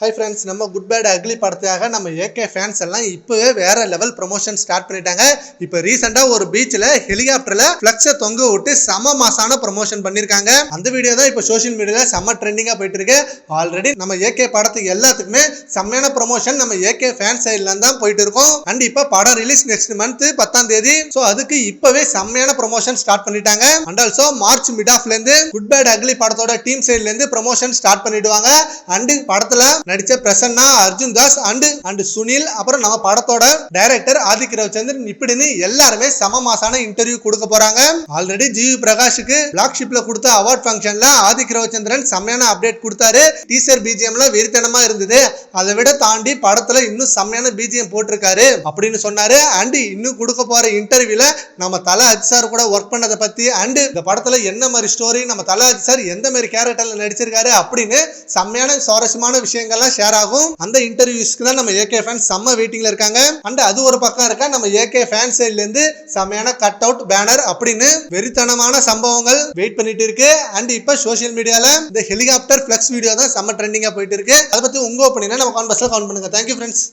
Hi friends, நம்ம good bad ugly படத்துக்காக நம்ம ஏகே ஃபேன்ஸ் எல்லாம் இப்போவே வேற லெவல் ப்ரொமோஷன் ஸ்டார்ட் பண்ணிட்டாங்க. இப்போ ரீசெண்டாக ஒரு பீச்சில் ஹெலிகாப்டரில் ஃப்ளக்ஸை தொங்க விட்டு செம மாசான ப்ரொமோஷன் பண்ணியிருக்காங்க. அந்த வீடியோ தான் இப்போ சோஷியல் மீடியாவில் செம்ம ட்ரெண்டிங்காக போயிட்டு இருக்கு. ஆல்ரெடி நம்ம ஏகே படத்துக்கு எல்லாத்துக்குமே செம்மையான ப்ரொமோஷன் நம்ம ஏகே ஃபேன் சைட்ல தான் போயிட்டு இருக்கோம். அண்ட் இப்போ படம் ரிலீஸ் நெக்ஸ்ட் மந்த் 10ஆம் தேதி. ஸோ அதுக்கு இப்போவே செம்மையான ப்ரொமோஷன் ஸ்டார்ட் பண்ணிட்டாங்க. அண்ட் ஆல்சோ மார்ச் மிட் ஆஃப்லேருந்து குட் பேட் அக்லி படத்தோட டீம் சைட்லேருந்து ப்ரொமோஷன் ஸ்டார்ட் பண்ணிடுவாங்க. அண்ட் படத்தில் நடிச்ச பிரசன்னா, அர்ஜுன் தாஸ் அண்ட் சுனில், அப்புறம் நம்ம படத்தோட டைரக்டர் ஆதிக் ரவிச்சந்திரன் இப்படின்னு எல்லாருமே சம மாசான இன்டர்வியூ கொடுக்க போறாங்க. ஆல்ரெடி ஜிவி பிரகாஷுக்கு பிளாக் ஷிப்ல கொடுத்த அவார்ட் ஃபங்க்ஷன்ல ஆதிக் ரவிச்சந்திரன் செம்மையான அப்டேட் கொடுத்தாரு. டீசர் பிஜிஎம்ல வெறித்தனமா இருந்தது. அதை விட தாண்டி படத்துல இன்னும் செம்மையான பிஜிஎம் போட்டிருக்காரு அப்படின்னு சொன்னாரு. அண்ட் இன்னும் கொடுக்க போற இன்டர்வியூல நம்ம தல அஜித் சார் கூட ஒர்க் பண்ணதை பத்தி அண்ட் இந்த படத்துல என்ன மாதிரி ஸ்டோரி, நம்ம தல அஜித் சார் எந்த மாதிரி கேரக்டர்ல நடிச்சிருக்காரு அப்படின்னு செம்மையான சுவாரஸ்யமான விஷயங்கள்லாம் ஷேர் ஆகும். அந்த இன்டர்வியூஸ்க்கு தான் நம்ம ஏகே ஃபேன்ஸ் செம்ம வெயிட்டிங்ல இருக்காங்க. அண்ட் அது ஒரு பக்கம் இருக்க, நம்ம ஏகே ஃபேன் சைட்ல இருந்து செம்மையான கட் அவுட் பேனர் அப்படின்னு வெறித்தனமான சம்பவங்கள் வெயிட் பண்ணிட்டு இருக்கு. அண்ட் இப்ப சோஷியல் மீடியால இந்த ஹெலிகாப்டர் ஃபிளக்ஸ் வீடியோ தான் செம்ம ட்ரெண்டிங்கா போயிட்டு இருக்கு. அதை பத்தி உங்க ஒப்பீனியனை நம்ம காமெண்ட் பாக்ஸ்ல கமெண்ட் பண்ணுங்க. Thank you friends.